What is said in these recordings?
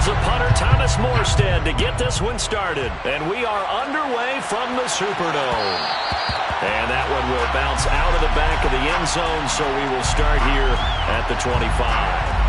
Here's the punter, Thomas Morstead, to get this one started. And we are underway from the Superdome. And that one will bounce out of the back of the end zone, so we will start here at the 25.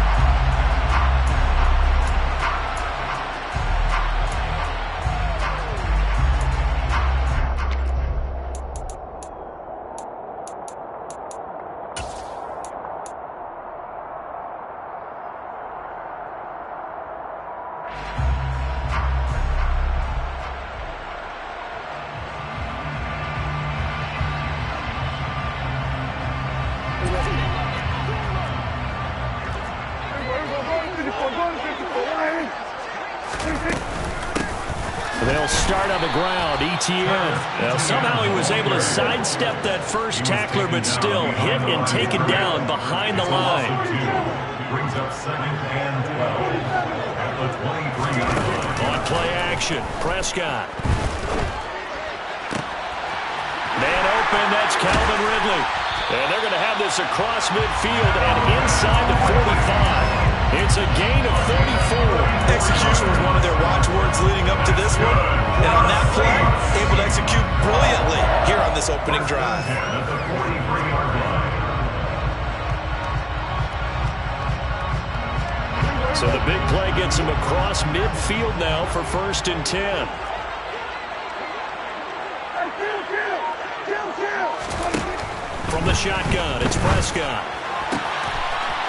They'll start on the ground. Etienne. Now, somehow he was able to sidestep that first tackler, but still hit and taken down behind the line. Brings up 2nd and 12 at the 23. On play action, Prescott. Man open, that's Calvin Ridley. And they're going to have this across midfield and inside the 45. It's a gain of 34. Execution was one of their watchwords leading up to this one. And on that play, able to execute brilliantly here on this opening drive. So the big play gets him across midfield now for 1st and 10. From the shotgun, it's Prescott.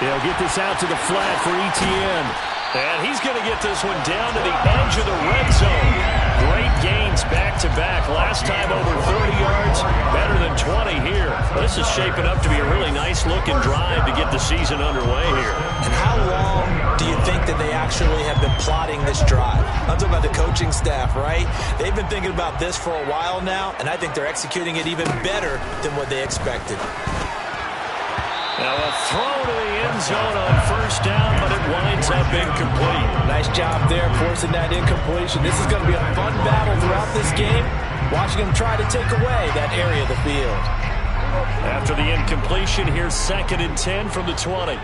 They'll get this out to the flat for Etienne. And he's going to get this one down to the edge of the red zone. Great gains back-to-back. Last time over 30 yards, better than 20 here. This is shaping up to be a really nice-looking drive to get the season underway here. And how long do you think that they actually have been plotting this drive? I'm talking about the coaching staff, right? They've been thinking about this for a while now, and I think they're executing it even better than what they expected. Now a throw to the end zone on 1st down, but it winds up incomplete. Nice job there forcing that incompletion. This is going to be a fun battle throughout this game, watching them try to take away that area of the field. After the incompletion, here's 2nd and 10 from the 20.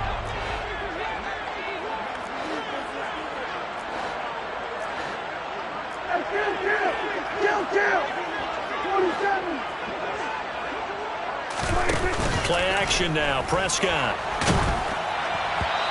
Play action now, Prescott.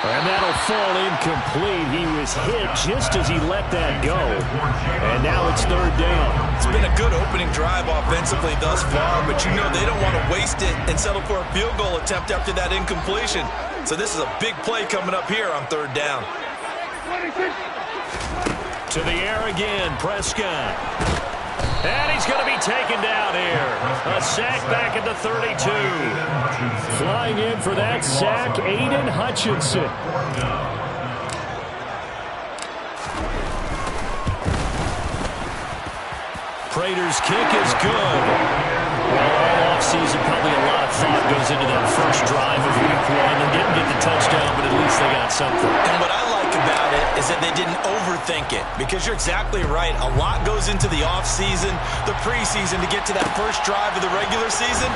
And that'll fall incomplete. He was hit just as he let that go. And now it's 3rd down. It's been a good opening drive offensively thus far, but you know they don't want to waste it and settle for a field goal attempt after that incompletion. So this is a big play coming up here on 3rd down. To the air again, Prescott. And he's going to be taken down here. A sack back at the 32. Flying in for that sack, Aiden Hutchinson. Prater's kick is good. Well, all offseason, probably a lot of thought goes into that first drive of week 1. They didn't get the touchdown, but at least they got something. And what I like about it is that they didn't overthink it, because you're exactly right. A lot goes into the offseason, the preseason to get to that first drive of the regular season.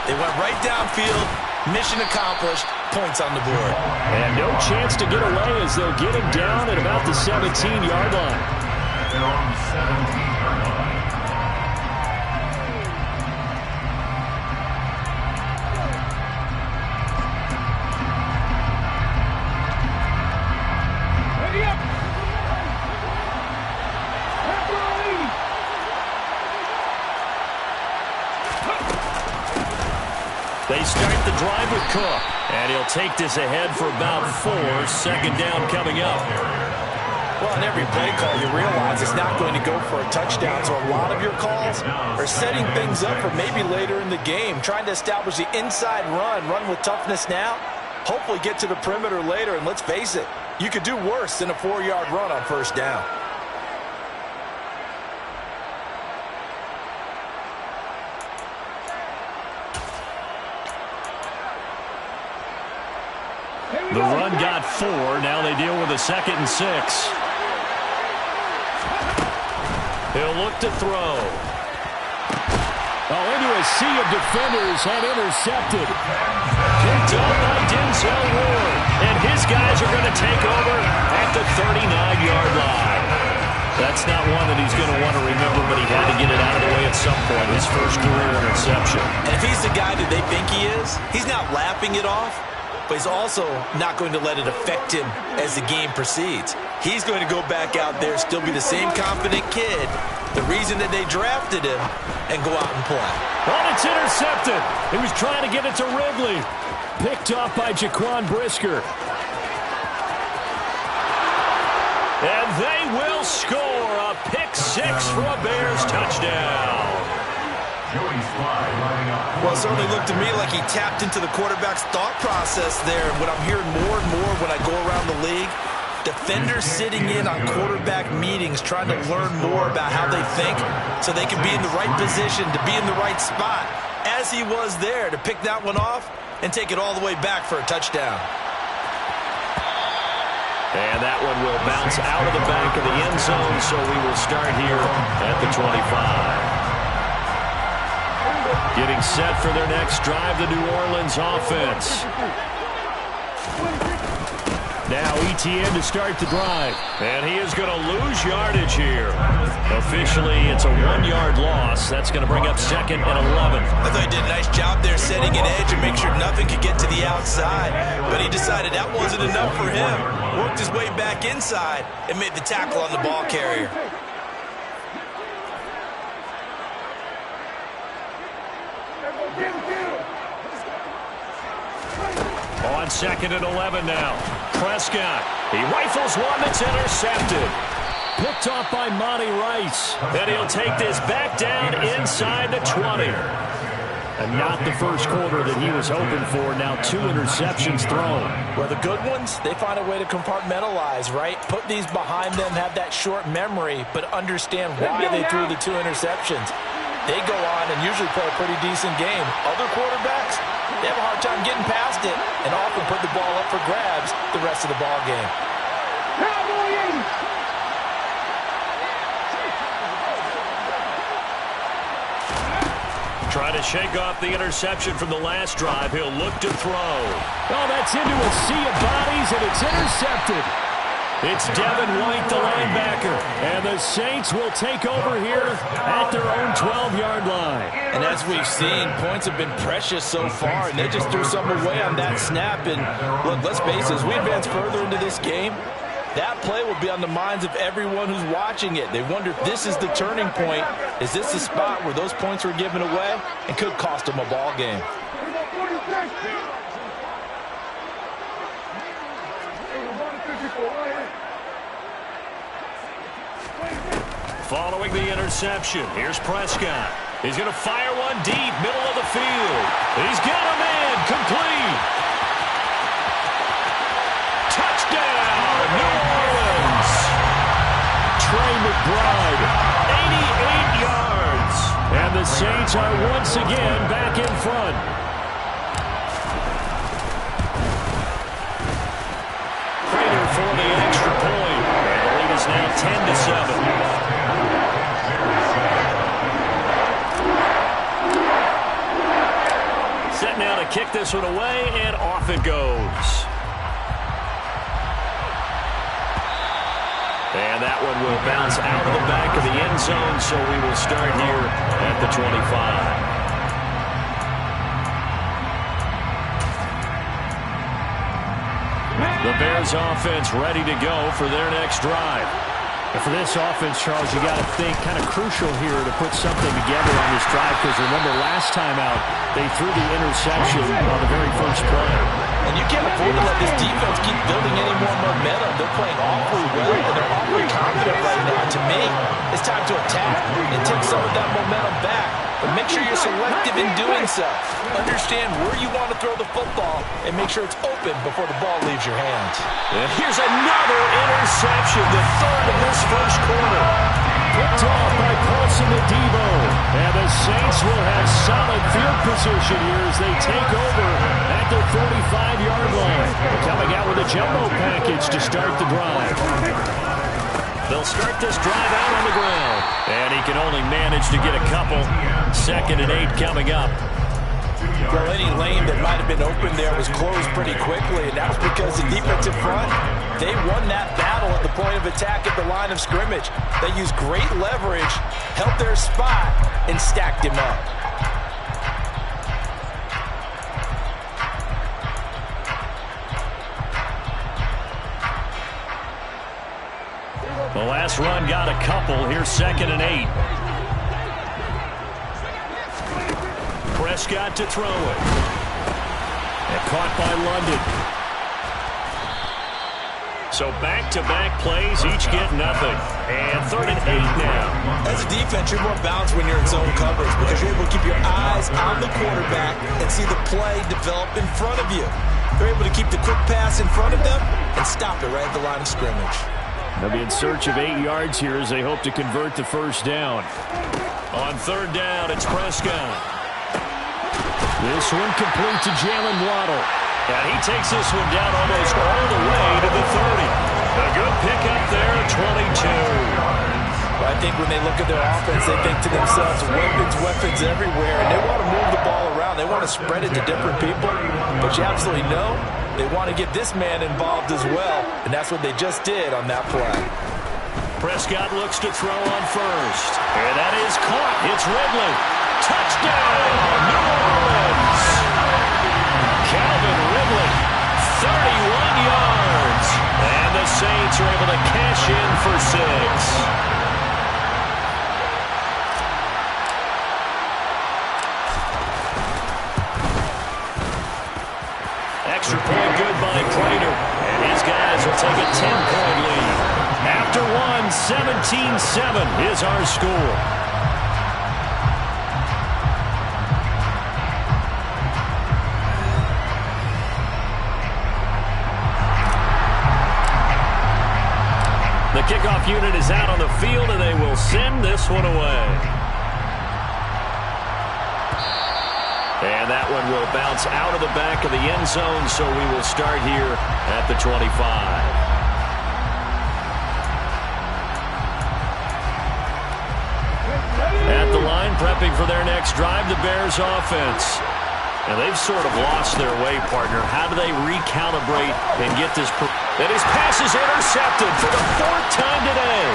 They went right downfield, mission accomplished, points on the board. And no chance to get away as they'll get him down at about the 17-yard line. They're on the 17-yard line. They start the drive with Cook, and he'll take this ahead for about 4. 2nd down coming up. Well, in every play call, you realize it's not going to go for a touchdown, so a lot of your calls are setting things up for maybe later in the game, trying to establish the inside run with toughness now, hopefully get to the perimeter later, and let's face it, you could do worse than a 4-yard run on 1st down. The run got 4. Now they deal with a 2nd and 6. He'll look to throw. Oh, into a sea of defenders and intercepted. Picked up by Denzel Ward. And his guys are going to take over at the 39-yard That's not one that he's going to want to remember, but he had to get it out of the way at some point. His first career interception. And if he's the guy that they think he is, he's not laughing it off, but he's also not going to let it affect him as the game proceeds. He's going to go back out there, still be the same confident kid, the reason that they drafted him, and go out and play. Oh, it's intercepted. He was trying to get it to Ridley. Picked off by Jaquan Brisker. And they will score a pick six for a Bears touchdown. Joey Slye lining up. Well, it certainly looked to me like he tapped into the quarterback's thought process there. And what I'm hearing more and more when I go around the league, defenders sitting in on quarterback meetings trying to learn more about how they think so they can be in the right position to be in the right spot, as he was there to pick that one off and take it all the way back for a touchdown. And that one will bounce out of the back of the end zone, so we will start here at the 25. Getting set for their next drive, the New Orleans offense. Now Etienne to start the drive. And he is going to lose yardage here. Officially, it's a 1-yard loss. That's going to bring up second and 11. I thought he did a nice job there setting an edge and make sure nothing could get to the outside. But he decided that wasn't enough for him. Worked his way back inside and made the tackle on the ball carrier. On second and 11 now. Prescott. He rifles one that's intercepted. Picked off by Monty Rice. And he'll take this back down inside the 20. And not the first quarter that he was hoping for. Now 2 interceptions thrown. Well, the good ones, they find a way to compartmentalize, right? Put these behind them, have that short memory, but understand why they threw the 2 interceptions. They go on and usually play a pretty decent game. Other quarterbacks, they have a hard time getting past it and often put the ball up for grabs the rest of the ball game. Trying to shake off the interception from the last drive. He'll look to throw. Oh, that's into a sea of bodies, and it's intercepted. It's Devin White, the linebacker. And the Saints will take over here at their own 12-yard line. And as we've seen, points have been precious so far, and they just threw some away on that snap. And look, let's face it, as we advance further into this game, that play will be on the minds of everyone who's watching it. They wonder if this is the turning point. Is this the spot where those points were given away and could cost them a ball game? Following the interception, here's Prescott. He's going to fire one deep, middle of the field. He's got him in, complete. Touchdown, New Orleans. Trey McBride, 88 yards. And the Saints are once again back in front. Prater for the extra point. And the lead is now 10-7. Set now to kick this one away, and off it goes. And that one will bounce out of the back of the end zone, so we will start here at the 25. The Bears offense ready to go for their next drive. And for this offense, Charles, you got to think kind of crucial here to put something together on this drive, because remember last time out, they threw the interception on the very first play. And you can't afford to let this defense keep building any more momentum. They're playing awfully well, and they're awfully confident right now. To me, it's time to attack and take some of that momentum back. But make sure you're selective in doing so. Understand where you want to throw the football and make sure it's open before the ball leaves your hands. And here's another interception, the third of this first quarter. Picked off by Paulson Adebo. And the Saints will have solid field position here as they take over at their 45-yard line. Coming out with a jumbo package to start the drive. They'll start this drive out on the ground. And he can only manage to get a couple. 2nd and 8 coming up. Well, any lane that might have been open there was closed pretty quickly, and that was because the defensive front, they won that battle battle at the point of attack at the line of scrimmage. They used great leverage, held their spot, and stacked him up. The last run got a couple. Here's 2nd and 8. Prescott to throw it. And caught by London. So back-to-back plays, each get nothing. And 3rd and 8 now. As a defense, you're more balanced when you're in zone coverage because you're able to keep your eyes on the quarterback and see the play develop in front of you. They're able to keep the quick pass in front of them and stop it right at the line of scrimmage. They'll be in search of 8 yards here as they hope to convert the first down. On 3rd down, it's Prescott. This one complete to Jalen Waddle. And he takes this one down almost all the way to the 30. A good pickup there, 22. I think when they look at their offense, they think to themselves, weapons everywhere, and they want to move the ball around. They want to spread it to different people. But you absolutely know they want to get this man involved as well, and that's what they just did on that play. Prescott looks to throw on first. And that is caught. It's Ridley. Touchdown, New Orleans. Calvin Ridley, 31 yards. And the Saints are able to cash in for 6. Extra point good by Prater. And his guys will take a 10-point lead. After one, 17-7 is our score. The kickoff unit is out on the field, and they will send this one away. And that one will bounce out of the back of the end zone, so we will start here at the 25. At the line, prepping for their next drive, the Bears offense. And they've sort of lost their way, partner. How do they recalibrate and get this? And his pass is intercepted for the 4th time today.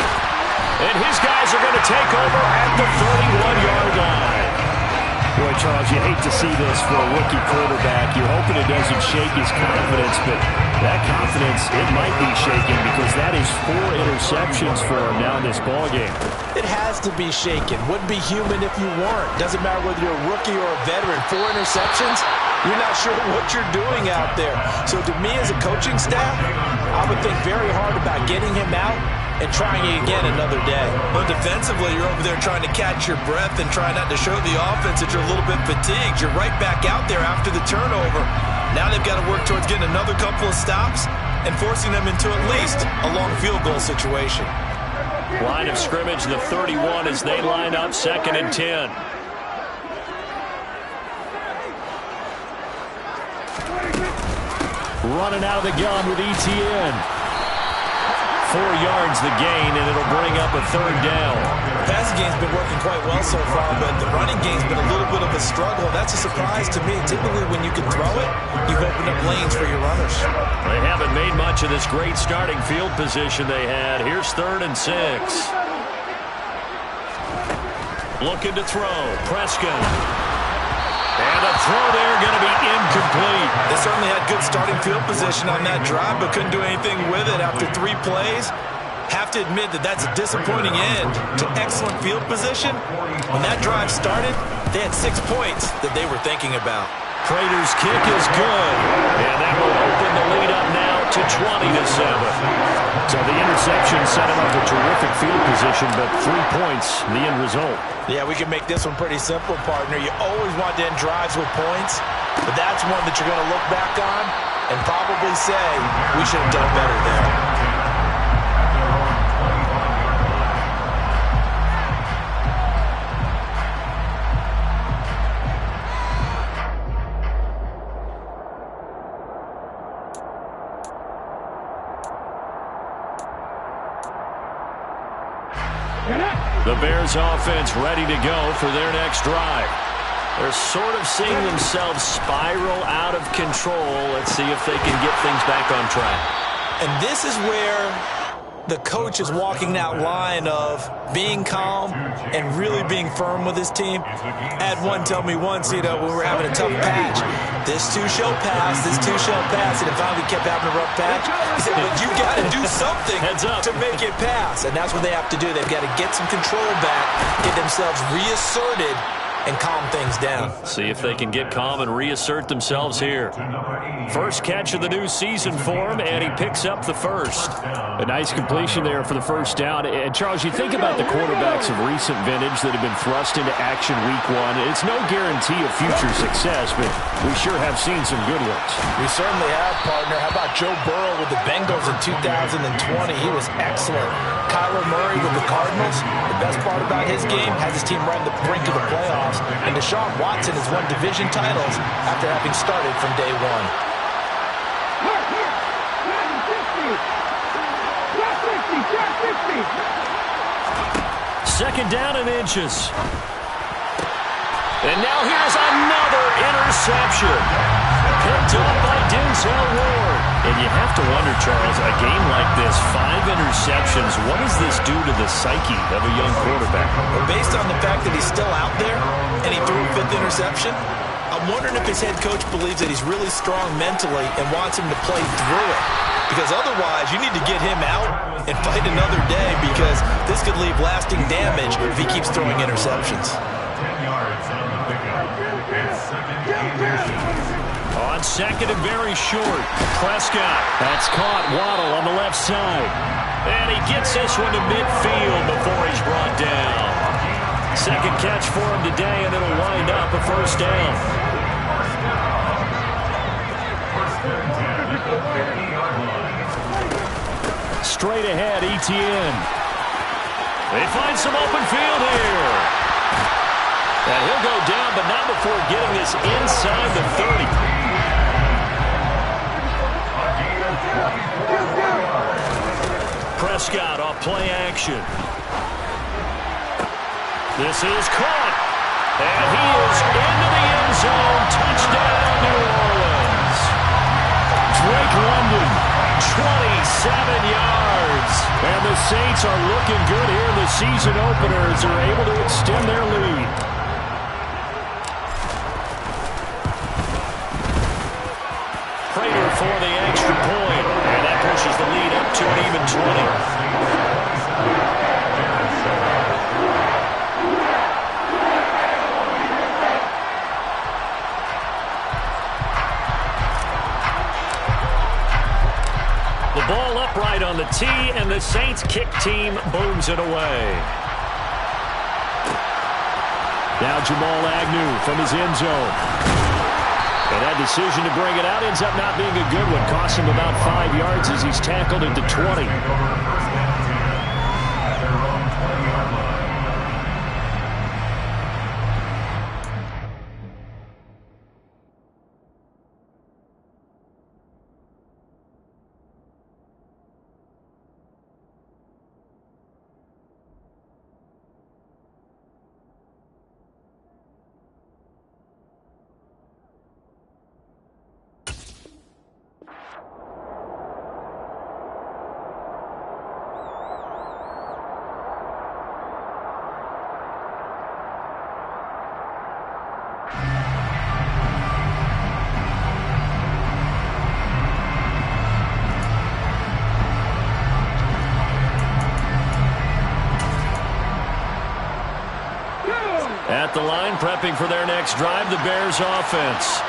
And his guys are going to take over at the 31-yard line. Boy, Charles, you hate to see this for a rookie quarterback. You're hoping it doesn't shake his confidence, but that confidence, it might be shaken because that is 4 interceptions for him now in this ballgame. It has to be shaken. Wouldn't be human if you weren't. Doesn't matter whether you're a rookie or a veteran. 4 interceptions, you're not sure what you're doing out there. So to me as a coaching staff, I would think very hard about getting him out and trying it again another day. But defensively, you're over there trying to catch your breath and try not to show the offense that you're a little bit fatigued. You're right back out there after the turnover. Now they've got to work towards getting another couple of stops and forcing them into at least a long field goal situation. Line of scrimmage, the 31 as they line up, 2nd and 10. Running out of the gun with ETN. 4 yards the gain, and it'll bring up a 3rd down. The passing game's been working quite well so far, but the running game's been a little bit of a struggle. That's a surprise to me. Typically, when you can throw it, you've opened up lanes for your runners. They haven't made much of this great starting field position they had. Here's 3rd and 6. Looking to throw. Prescott. And a throw there going to be incomplete. They certainly had good starting field position on that drive, but couldn't do anything with it after 3 plays. Have to admit that that's a disappointing end to excellent field position. When that drive started, they had 6 points that they were thinking about. Prater's kick is good. And that will open the lead up now to 20-7. So the interception set him up a terrific field position, but 3 points, the end result. Yeah, we can make this one pretty simple, partner. You always want to end drives with points, but that's one that you're going to look back on and probably say, we should have done better there. The Bears offense ready to go for their next drive. They're sort of seeing themselves spiral out of control. Let's see if they can get things back on track. And this is where the coach is walking that line of being calm and really being firm with his team. I had one tell me once, when we were having a tough patch, this too shall pass, this too shall pass, and if finally kept having a rough patch, he said, but you got to do something to make it pass, and that's what they have to do. They've got to get some control back, get themselves reasserted, and calm things down. See if they can get calm and reassert themselves here. First catch of the new season for him, and he picks up the first. A nice completion there for the first down. And, Charles, you think about the quarterbacks of recent vintage that have been thrust into action week one. It's no guarantee of future success, but we sure have seen some good ones. We certainly have, partner. How about Joe Burrow with the Bengals in 2020? He was excellent. Kyler Murray with the Cardinals. The best part about his game has his team right on the brink of the playoffs. And Deshaun Watson has won division titles after having started from day one. Second down and inches. And now here's another interception. Picked up by Denzel Ward. And you have to wonder, Charles, a game like this, 5 interceptions, what does this do to the psyche of a young quarterback? Well, based on the fact that he's still out there and he threw a 5th interception, I'm wondering if his head coach believes that he's really strong mentally and wants him to play through it. Because otherwise, you need to get him out and fight another day, because this could leave lasting damage if he keeps throwing interceptions. 10 yards on the pickup. It's second and inches. On second and very short, Prescott. That's caught. Waddle on the left side. And he gets this one to midfield before he's brought down. Second catch for him today, and it'll wind up a first down. Straight ahead, Etienne. They find some open field here. And he'll go down, but not before getting this inside the 30. Prescott off play action. This is caught. And he is into the end zone. Touchdown, New Orleans. Drake London, 27 yards. And the Saints are looking good here in the season opener as they're able to extend their lead. Prater for the extra point. And that pushes the lead up to an even 20. The ball upright on the tee, and the Saints kick team booms it away. Now Jamal Agnew from his end zone. And that decision to bring it out ends up not being a good one. Costs him about 5 yards as he's tackled into 20. At the line, prepping for their next drive, the Bears offense.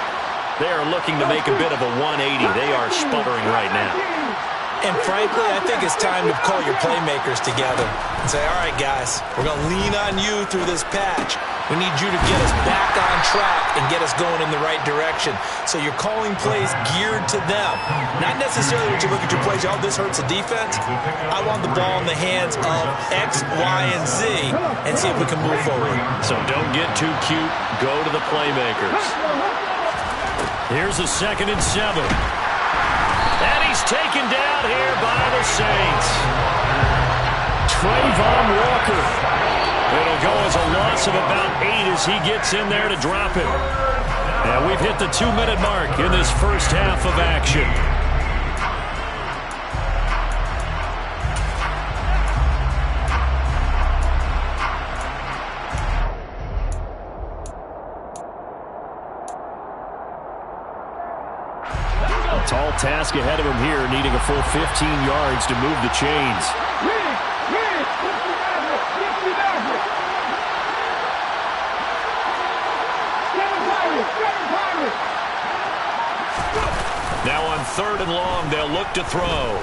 They are looking to make a bit of a 180. They are sputtering right now. And frankly, I think it's time to call your playmakers together and say, all right, guys, we're going to lean on you through this patch. We need you to get us back on track and get us going in the right direction. So you're calling plays geared to them. Not necessarily when you look at your plays, oh, this hurts the defense. I want the ball in the hands of X, Y, and Z and see if we can move forward. So don't get too cute. Go to the playmakers. Here's a 2nd and 7. And he's taken down here by the Saints. Trayvon Walker. It'll go as a loss of about 8 as he gets in there to drop it. And we've hit the 2-minute mark in this first half of action. Tall task ahead of him here, needing a full 15 yards to move the chains. Now on 3rd and long, they'll look to throw.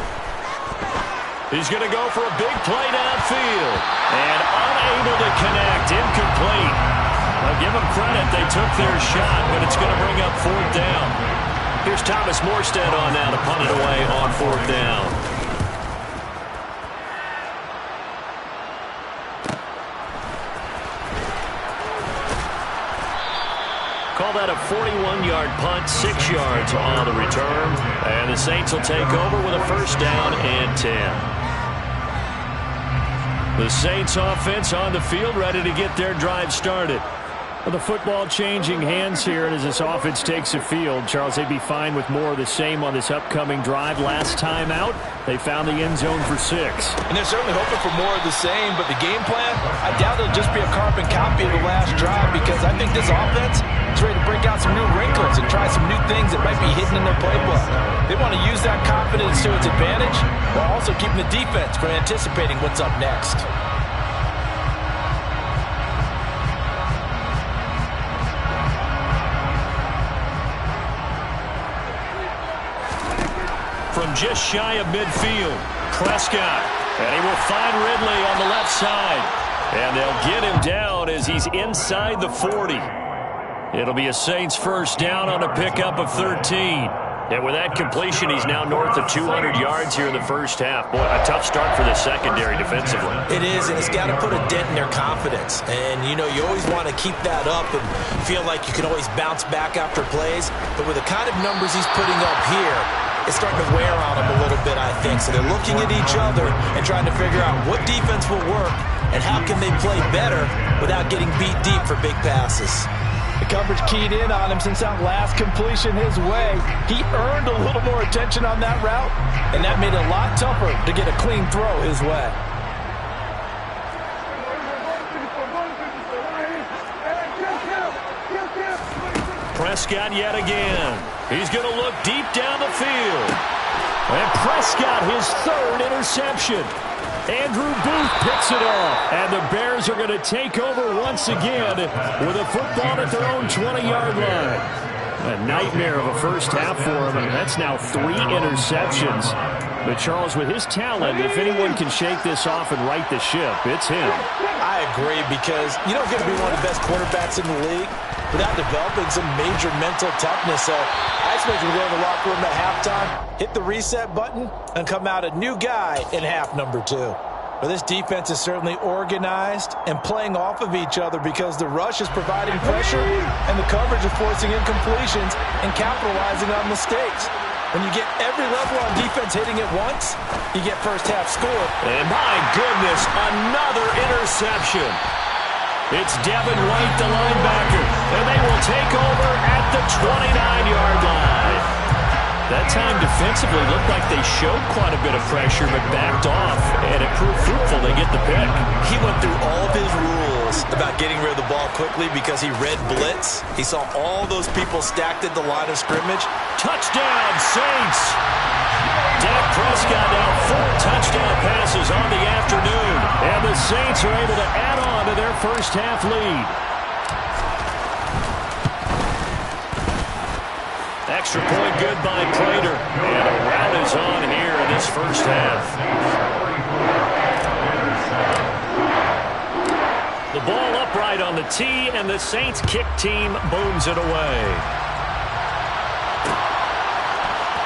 He's going to go for a big play downfield. And unable to connect, incomplete. I'll give them credit, they took their shot, but it's going to bring up 4th down. Here's Thomas Morstead on now to punt it away on 4th down. Call that a 41-yard punt, 6 yards on the return. And the Saints will take over with a 1st down and 10. The Saints offense on the field, ready to get their drive started. Well, the football changing hands here, and as this offense takes the field, Charles, they'd be fine with more of the same on this upcoming drive. Last time out, they found the end zone for 6. And they're certainly hoping for more of the same, but the game plan, I doubt it'll just be a carbon copy of the last drive, because I think this offense is ready to break out some new wrinkles and try some new things that might be hidden in their playbook. They want to use that confidence to its advantage, while also keeping the defense from anticipating what's up next. From just shy of midfield, Prescott. And he will find Ridley on the left side. And they'll get him down as he's inside the 40. It'll be a Saints 1st down on a pickup of 13. And with that completion, he's now north of 200 yards here in the 1st half. Boy, a tough start for the secondary defensively. It is, and it's got to put a dent in their confidence. And, you know, you always want to keep that up and feel like you can always bounce back after plays. But with the kind of numbers he's putting up here, it's starting to wear on them a little bit, I think. So they're looking at each other and trying to figure out what defense will work and how can they play better without getting beat deep for big passes. The coverage keyed in on him since that last completion his way. He earned a little more attention on that route, and that made it a lot tougher to get a clean throw his way. Prescott yet again. He's going to look deep down the field. And Prescott, his 3rd interception. Andrew Booth picks it off. And the Bears are going to take over once again with a football at their own 20-yard line. A nightmare of a 1st half for him, and that's now 3 interceptions. But Charles, with his talent, if anyone can shake this off and right the ship, it's him. I agree, because you don't get to be one of the best quarterbacks in the league without developing some major mental toughness. So I expect him to go to the locker room at halftime, hit the reset button, and come out a new guy in half number 2. But this defense is certainly organized and playing off of each other, because the rush is providing pressure and the coverage is forcing incompletions and capitalizing on mistakes. When you get every level on defense hitting at once, you get 1st half score. And my goodness, another interception. It's Devin White, the linebacker, and they will take over at the 29-yard line. That time defensively looked like they showed quite a bit of pressure but backed off, and it proved fruitful. They get the pick. He went through all of his rules about getting rid of the ball quickly because he read blitz. He saw all those people stacked at the line of scrimmage. Touchdown, Saints! Dak Prescott now 4 touchdown passes on the afternoon, and the Saints are able to add on to their 1st half lead. Extra point good by Prater. And a rout is on here in this 1st half. The ball upright on the tee, and the Saints kick team booms it away.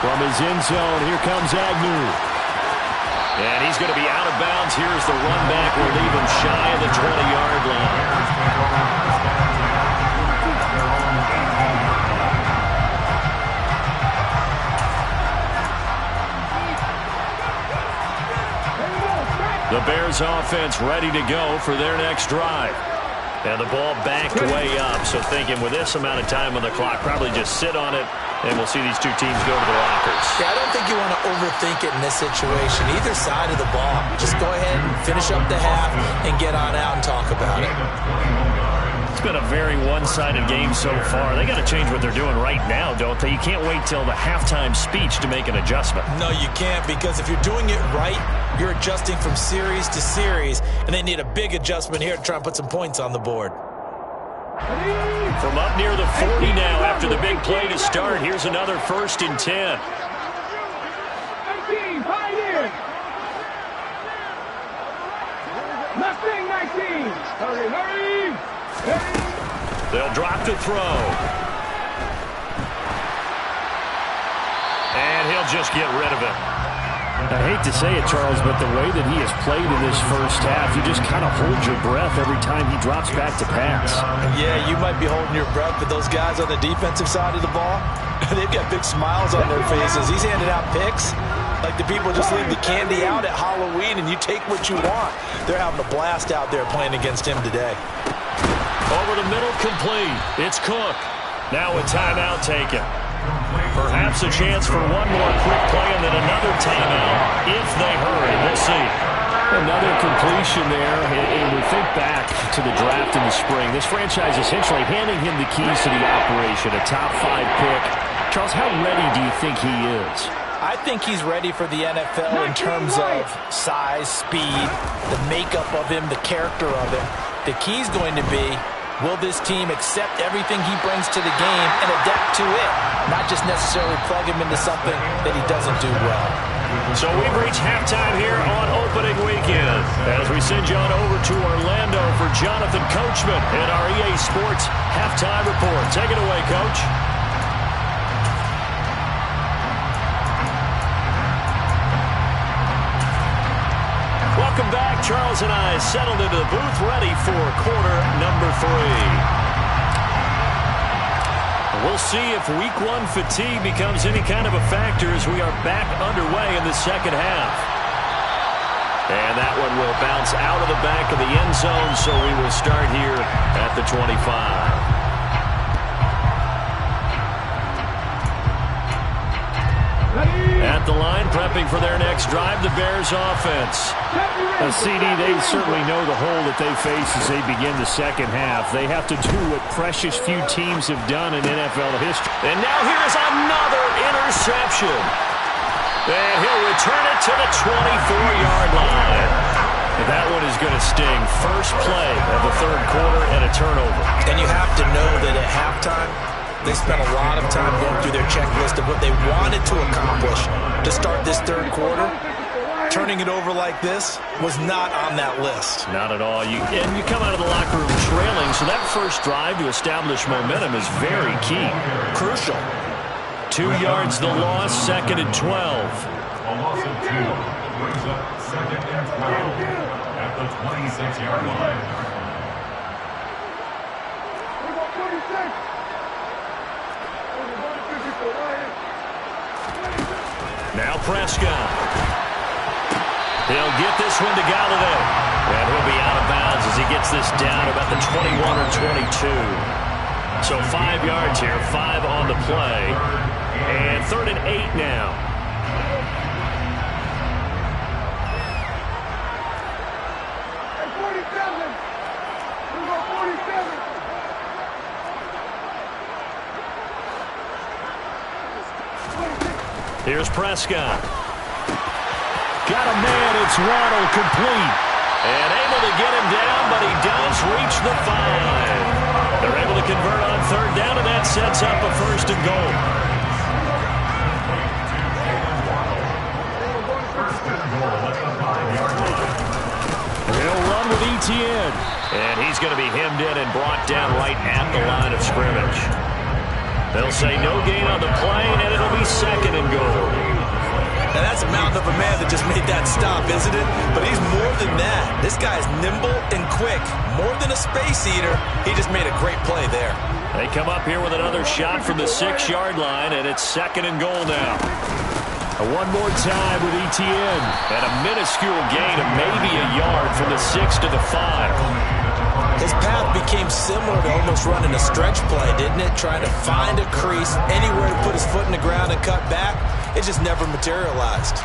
From his end zone, here comes Agnew. And he's going to be out of bounds. Here's the run back. We'll leave him shy of the 20-yard line. The Bears offense ready to go for their next drive. And the ball backed way up, so thinking with this amount of time on the clock, probably just sit on it, and we'll see these two teams go to the lockers. Yeah, I don't think you want to overthink it in this situation. Either side of the ball. Just go ahead and finish up the half and get on out and talk about it. It's been a very one-sided game so far. They got to change what they're doing right now, don't they? You can't wait till the halftime speech to make an adjustment. No, you can't, because if you're doing it right, you're adjusting from series to series, and they need a big adjustment here to try and put some points on the board. From up near the 40 now after the big play to start, here's another 1st and 10. They'll drop to throw. And he'll just get rid of it. I hate to say it, Charles, but the way that he has played in this first half, you just kind of hold your breath every time he drops back to pass. Yeah, you might be holding your breath, but those guys on the defensive side of the ball, they've got big smiles on their faces. He's handing out picks like the people just leave the candy out at Halloween and you take what you want. They're having a blast out there playing against him today. Over the middle, complete. It's Cook. Now a timeout taken. Perhaps a chance for one more quick play and then another timeout if they hurry. We'll see. Another completion there, and we think back to the draft in the spring. This franchise essentially handing him the keys to the operation, a top 5 pick. Charles, how ready do you think he is? I think he's ready for the NFL in terms of size, speed, the makeup of him, the character of him. The key's going to be, will this team accept everything he brings to the game and adapt to it, not just necessarily plug him into something that he doesn't do well. So we've reached halftime here on opening weekend as we send you on over to Orlando for Jonathan Coachman in our EA Sports Halftime Report. Take it away, Coach. Welcome back. Charles and I settled into the booth ready for quarter number 3. We'll see if week 1 fatigue becomes any kind of a factor as we are back underway in the second half. And that one will bounce out of the back of the end zone, so we will start here at the 25. At the line, prepping for their next drive, the Bears offense. CD, they certainly know the hole that they face as they begin the second half. They have to do what precious few teams have done in NFL history. And now here's another interception. And he'll return it to the 24-yard line. And that one is going to sting. First play of the third quarter and a turnover. And you have to know that at halftime, they spent a lot of time going through their checklist of what they wanted to accomplish to start this third quarter. Turning it over like this was not on that list. Not at all. You come out of the locker room trailing, so that first drive to establish momentum is very key. Crucial. 2 yards the loss, 2nd and 12. A loss of 2 brings up 2nd and 12 at the 26-yard line. Now Prescott. He'll get this one to Galladay. And he'll be out of bounds as he gets this down about the 21 or 22. So 5 yards here, 5 on the play. And 3rd and 8 now. Here's Prescott. Got a man, it's Waddle, complete. And able to get him down, but he does reach the 5. They're able to convert on 3rd down, and that sets up a 1st and goal. They'll run with Etienne. And he's going to be hemmed in and brought down right at the line of scrimmage. They'll say no gain on the play, and it'll be 2nd and goal. Now that's a mountain of a man that just made that stop, isn't it? But he's more than that. This guy's nimble and quick. More than a space eater, he just made a great play there. They come up here with another shot from the 6-yard line, and it's 2nd and goal now. One more time with Etienne. And a minuscule gain of maybe a yard from the 6 to the 5. His path became similar to almost running a stretch play, didn't it? Trying to find a crease, anywhere to put his foot in the ground and cut back. It just never materialized.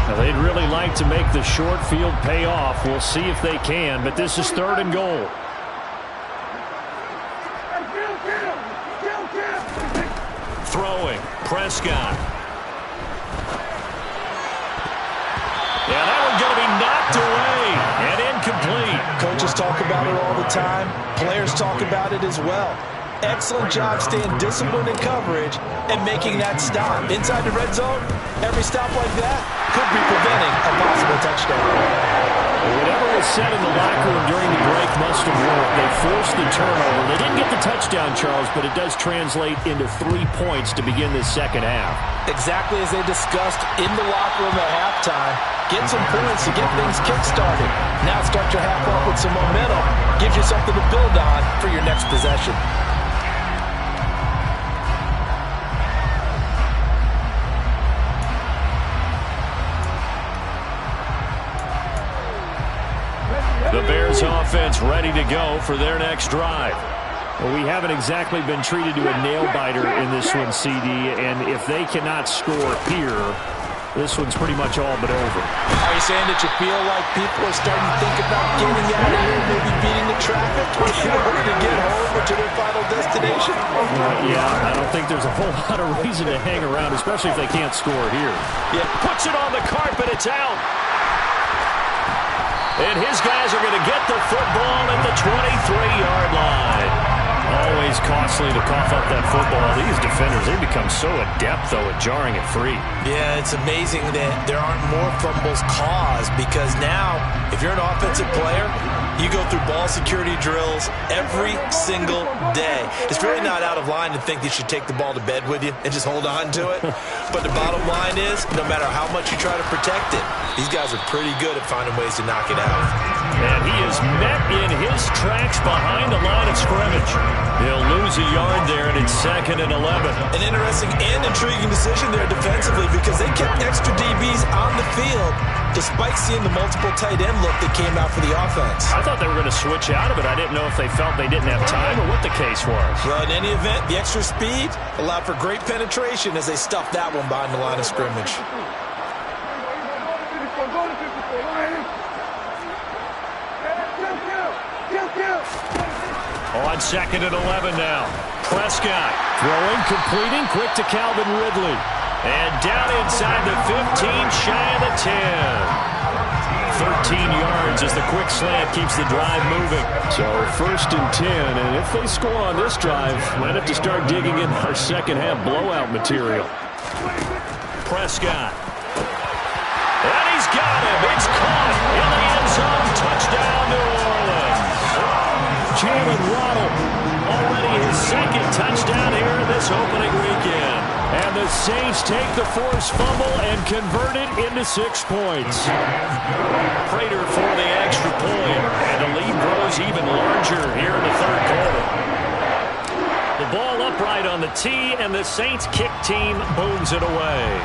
Well, they'd really like to make the short field pay off. We'll see if they can, but this is 3rd and goal. Throwing, Prescott. Yeah, that one's going to be knocked away and incomplete. Coaches talk about it all the time. Players talk about it as well. Excellent job staying disciplined in coverage and making that stop. Inside the red zone, every stop like that could be preventing a possible touchdown. Whatever was said in the locker room during the break must have worked. They forced the turnover. They didn't get the touchdown, Charles, but it does translate into 3 points to begin this second half. Exactly as they discussed in the locker room at halftime. Get some points to get things kick-started. Now start your half off with some momentum. Gives you something to build on for your next possession. The Bears offense ready to go for their next drive. Well, we haven't exactly been treated to a nail-biter in this one, CD, and if they cannot score here, this one's pretty much all but over. Are you saying that you feel like people are starting to think about getting out of here, maybe beating the traffic in order to get home or to their final destination? Yeah, I don't think there's a whole lot of reason to hang around, especially if they can't score here. Yeah, puts it on the carpet. It's out. And his guys are going to get the football at the 23-yard line. Always costly to cough up that football. These defenders, they become so adept, though, at jarring it free. Yeah, it's amazing that there aren't more fumbles caused because now, if you're an offensive player, you go through ball security drills every single day. It's really not out of line to think you should take the ball to bed with you and just hold on to it. But the bottom line is, no matter how much you try to protect it, these guys are pretty good at finding ways to knock it out. And he is met in his tracks behind the line of scrimmage. He'll lose a yard there, and it's 2nd and 11. An interesting and intriguing decision there defensively because they kept extra DBs on the field despite seeing the multiple tight end look that came out for the offense. I thought they were going to switch out of it. I didn't know if they felt they didn't have time or what the case was. Well, in any event, the extra speed allowed for great penetration as they stuffed that one behind the line of scrimmage. On 2nd and 11 now. Prescott throwing, completing, quick to Calvin Ridley. And down inside the 15, shy of the 10. 13 yards as the quick slant keeps the drive moving. So 1st and 10, and if they score on this drive, might have to start digging in our second half blowout material. Prescott. And he's got him. It's caught in the end zone. Touchdown, New Orleans. Jalen Waddle, already his 2nd touchdown here in this opening weekend. And the Saints take the forced fumble and convert it into 6 points. Prater for the extra point, and the lead grows even larger here in the 3rd quarter. The ball upright on the tee, and the Saints kick team booms it away.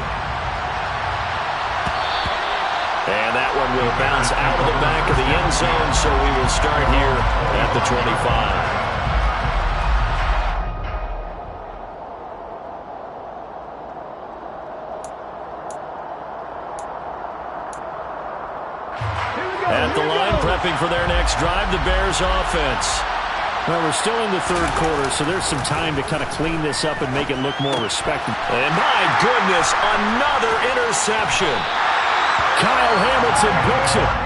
And that one will bounce out of the back of the end zone, so we will start here at the 25. At the line, prepping for their next drive, the Bears offense. Well, we're still in the 3rd quarter, so there's some time to kind of clean this up and make it look more respectable. And my goodness, another interception. Kyle Hamilton picks it.